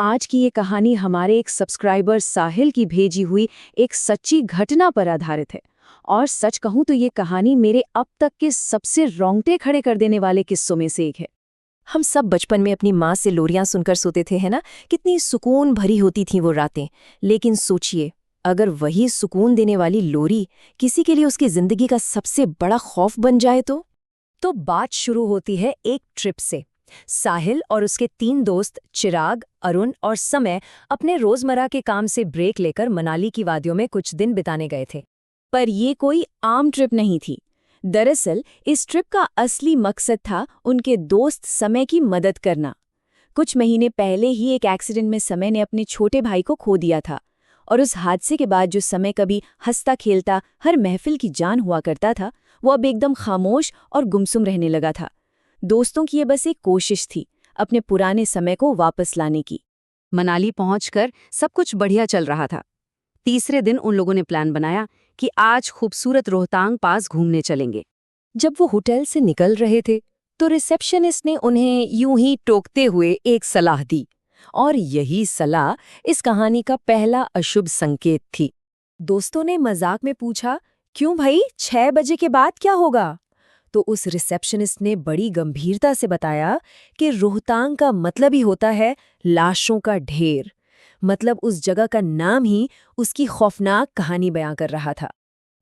आज की ये कहानी हमारे एक सब्सक्राइबर साहिल की भेजी हुई एक सच्ची घटना पर आधारित है। और सच कहूं तो ये कहानी मेरे अब तक के सबसे रोंगटे खड़े कर देने वाले किस्सों में से एक है। हम सब बचपन में अपनी माँ से लोरियां सुनकर सोते थे, है ना। कितनी सुकून भरी होती थीं वो रातें। लेकिन सोचिए, अगर वही सुकून देने वाली लोरी किसी के लिए उसकी जिंदगी का सबसे बड़ा खौफ बन जाए तो बात शुरू होती है एक ट्रिप से। साहिल और उसके 3 दोस्त चिराग, अरुण और समय अपने रोजमर्रा के काम से ब्रेक लेकर मनाली की वादियों में कुछ दिन बिताने गए थे। पर ये कोई आम ट्रिप नहीं थी। दरअसल इस ट्रिप का असली मकसद था उनके दोस्त समय की मदद करना। कुछ महीने पहले ही एक एक्सीडेंट में समय ने अपने छोटे भाई को खो दिया था, और उस हादसे के बाद जो समय कभी हंसता खेलता हर महफिल की जान हुआ करता था, वो अब एकदम खामोश और गुमसुम रहने लगा था। दोस्तों की ये बस एक कोशिश थी अपने पुराने समय को वापस लाने की। मनाली पहुंचकर सब कुछ बढ़िया चल रहा था। तीसरे दिन उन लोगों ने प्लान बनाया कि आज खूबसूरत रोहतांग पास घूमने चलेंगे। जब वो होटल से निकल रहे थे तो रिसेप्शनिस्ट ने उन्हें यूं ही टोकते हुए एक सलाह दी, और यही सलाह इस कहानी का पहला अशुभ संकेत थी। दोस्तों ने मजाक में पूछा, क्यों भाई, 6 बजे के बाद क्या होगा? तो उस रिसेप्शनिस्ट ने बड़ी गंभीरता से बताया कि रोहतांग का मतलब ही होता है लाशों का ढेर। मतलब उस जगह का नाम ही उसकी खौफनाक कहानी बयां कर रहा था।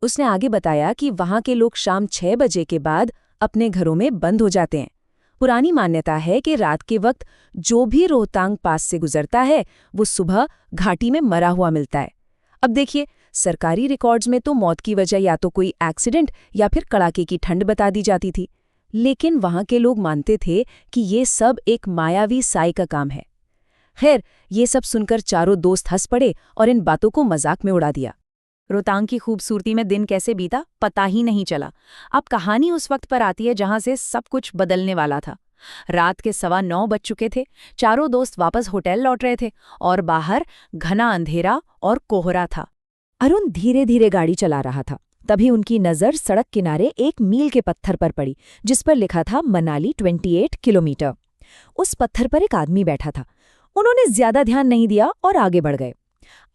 उसने आगे बताया कि वहां के लोग शाम 6 बजे के बाद अपने घरों में बंद हो जाते हैं। पुरानी मान्यता है कि रात के वक्त जो भी रोहतांग पास से गुजरता है वो सुबह घाटी में मरा हुआ मिलता है। अब देखिए, सरकारी रिकॉर्ड्स में तो मौत की वजह या तो कोई एक्सीडेंट या फिर कड़ाके की ठंड बता दी जाती थी, लेकिन वहां के लोग मानते थे कि ये सब एक मायावी साई का काम है। खैर, ये सब सुनकर चारों दोस्त हंस पड़े और इन बातों को मजाक में उड़ा दिया। रोहतांग की खूबसूरती में दिन कैसे बीता पता ही नहीं चला। अब कहानी उस वक्त पर आती है जहां से सब कुछ बदलने वाला था। रात के 9:15 बज चुके थे। चारों दोस्त वापस होटल लौट रहे थे और बाहर घना अंधेरा और कोहरा था। अरुण धीरे धीरे गाड़ी चला रहा था। तभी उनकी नजर सड़क किनारे एक मील के पत्थर पर पड़ी, जिस पर लिखा था मनाली 28 किलोमीटर। उस पत्थर पर एक आदमी बैठा था। उन्होंने ज्यादा ध्यान नहीं दिया और आगे बढ़ गए।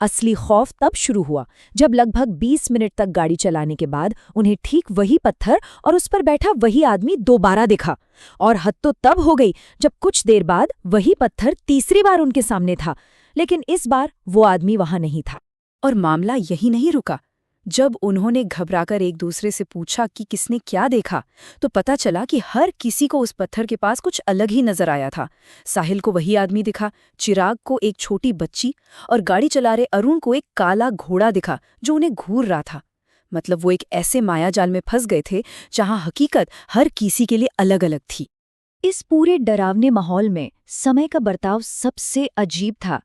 असली खौफ तब शुरू हुआ जब लगभग 20 मिनट तक गाड़ी चलाने के बाद उन्हें ठीक वही पत्थर और उस पर बैठा वही आदमी दोबारा दिखा। और हद तो तब हो गई जब कुछ देर बाद वही पत्थर तीसरी बार उनके सामने था, लेकिन इस बार वो आदमी वहां नहीं था। और मामला यही नहीं रुका। जब उन्होंने घबराकर एक दूसरे से पूछा कि किसने क्या देखा, तो पता चला कि हर किसी को उस पत्थर के पास कुछ अलग ही नजर आया था। साहिल को वही आदमी दिखा, चिराग को एक छोटी बच्ची, और गाड़ी चला रहे अरुण को एक काला घोड़ा दिखा जो उन्हें घूर रहा था। मतलब वो एक ऐसे मायाजाल में फंस गए थे जहां हकीकत हर किसी के लिए अलग अलग थी। इस पूरे डरावने माहौल में समय का बर्ताव सबसे अजीब था।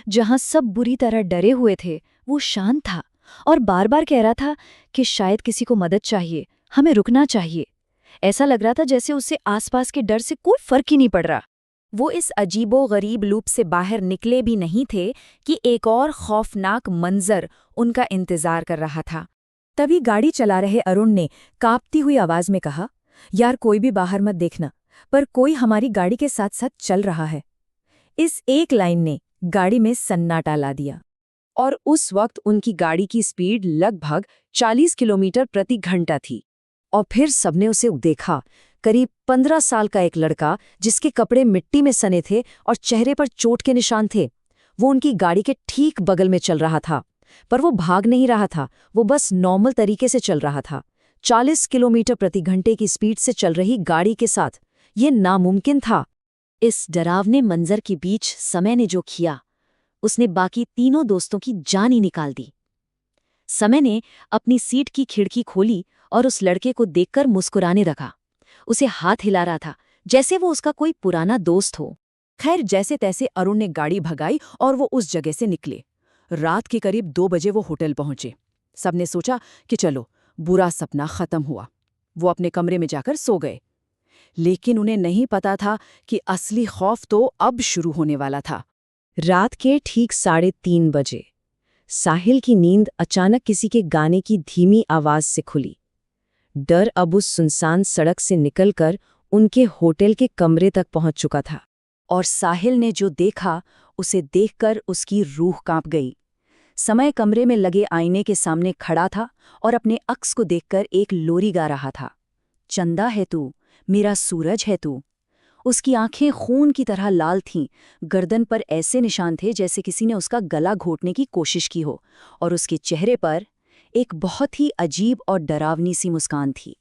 जहां सब बुरी तरह डरे हुए थे, वो शांत था और बार बार कह रहा था कि शायद किसी को मदद चाहिए, हमें रुकना चाहिए। ऐसा लग रहा था जैसे उसे आसपास के डर से कोई फर्क ही नहीं पड़ रहा। वो इस अजीबो-गरीब लूप से बाहर निकले भी नहीं थे कि एक और खौफनाक मंजर उनका इंतजार कर रहा था। तभी गाड़ी चला रहे अरुण ने कांपती हुई आवाज में कहा, यार कोई भी बाहर मत देखना, पर कोई हमारी गाड़ी के साथ साथ चल रहा है। इस एक लाइन ने गाड़ी में सन्नाटा ला दिया। और उस वक्त उनकी गाड़ी की स्पीड लगभग 40 किलोमीटर प्रति घंटा थी। और फिर सबने उसे देखा। करीब 15 साल का एक लड़का जिसके कपड़े मिट्टी में सने थे और चेहरे पर चोट के निशान थे, वो उनकी गाड़ी के ठीक बगल में चल रहा था। पर वो भाग नहीं रहा था, वो बस नॉर्मल तरीके से चल रहा था। 40 किलोमीटर प्रति घंटे की स्पीड से चल रही गाड़ी के साथ ये नामुमकिन था। इस डरावने मंजर के बीच समय ने जो किया, उसने बाकी तीनों दोस्तों की जान ही निकाल दी। समय ने अपनी सीट की खिड़की खोली और उस लड़के को देखकर मुस्कुराने लगा। उसे हाथ हिला रहा था जैसे वो उसका कोई पुराना दोस्त हो। खैर, जैसे तैसे अरुण ने गाड़ी भगाई और वो उस जगह से निकले। रात के करीब 2 बजे वो होटल पहुंचे। सबने सोचा कि चलो, बुरा सपना खत्म हुआ। वो अपने कमरे में जाकर सो गए। लेकिन उन्हें नहीं पता था कि असली खौफ तो अब शुरू होने वाला था। रात के ठीक 3:30 बजे साहिल की नींद अचानक किसी के गाने की धीमी आवाज से खुली। डर अब उस सुनसान सड़क से निकलकर उनके होटल के कमरे तक पहुंच चुका था। और साहिल ने जो देखा उसे देखकर उसकी रूह कांप गई। समय कमरे में लगे आईने के सामने खड़ा था और अपने अक्स को देखकर एक लोरी गा रहा था। चंदा है तू, मेरा सूरज है तू। उसकी आंखें खून की तरह लाल थीं, गर्दन पर ऐसे निशान थे जैसे किसी ने उसका गला घोटने की कोशिश की हो, और उसके चेहरे पर एक बहुत ही अजीब और डरावनी सी मुस्कान थी।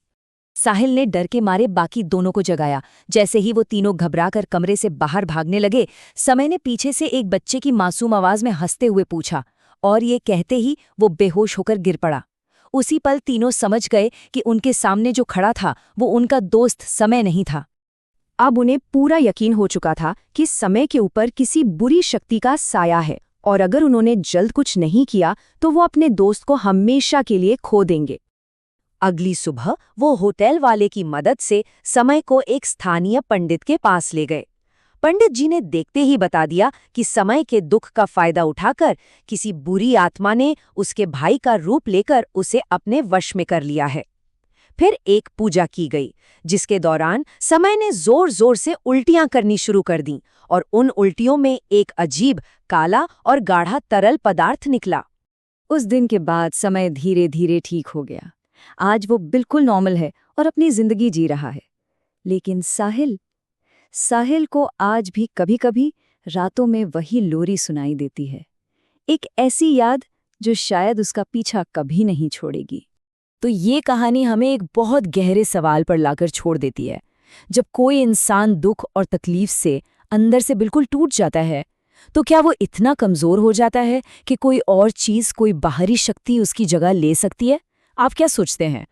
साहिल ने डर के मारे बाकी दोनों को जगाया। जैसे ही वो तीनों घबराकर कमरे से बाहर भागने लगे, समय ने पीछे से एक बच्चे की मासूम आवाज में हंसते हुए पूछा, और ये कहते ही वो बेहोश होकर गिर पड़ा। उसी पल तीनों समझ गए कि उनके सामने जो खड़ा था वो उनका दोस्त समय नहीं था। अब उन्हें पूरा यकीन हो चुका था कि समय के ऊपर किसी बुरी शक्ति का साया है, और अगर उन्होंने जल्द कुछ नहीं किया तो वो अपने दोस्त को हमेशा के लिए खो देंगे। अगली सुबह वो होटल वाले की मदद से समय को एक स्थानीय पंडित के पास ले गए। पंडित जी ने देखते ही बता दिया कि समय के दुख का फायदा उठाकर किसी बुरी आत्मा ने उसके भाई का रूप लेकर उसे अपने वश में कर लिया है। फिर एक पूजा की गई, जिसके दौरान समय ने जोर जोर से उल्टियां करनी शुरू कर दीं, और उन उल्टियों में एक अजीब काला और गाढ़ा तरल पदार्थ निकला। उस दिन के बाद समय धीरे धीरे ठीक हो गया। आज वो बिल्कुल नॉर्मल है और अपनी जिंदगी जी रहा है। लेकिन साहिल को आज भी कभी-कभी रातों में वही लोरी सुनाई देती है, एक ऐसी याद जो शायद उसका पीछा कभी नहीं छोड़ेगी। तो ये कहानी हमें एक बहुत गहरे सवाल पर लाकर छोड़ देती है। जब कोई इंसान दुख और तकलीफ से अंदर से बिल्कुल टूट जाता है, तो क्या वो इतना कमजोर हो जाता है कि कोई और चीज, कोई बाहरी शक्ति उसकी जगह ले सकती है? आप क्या सोचते हैं?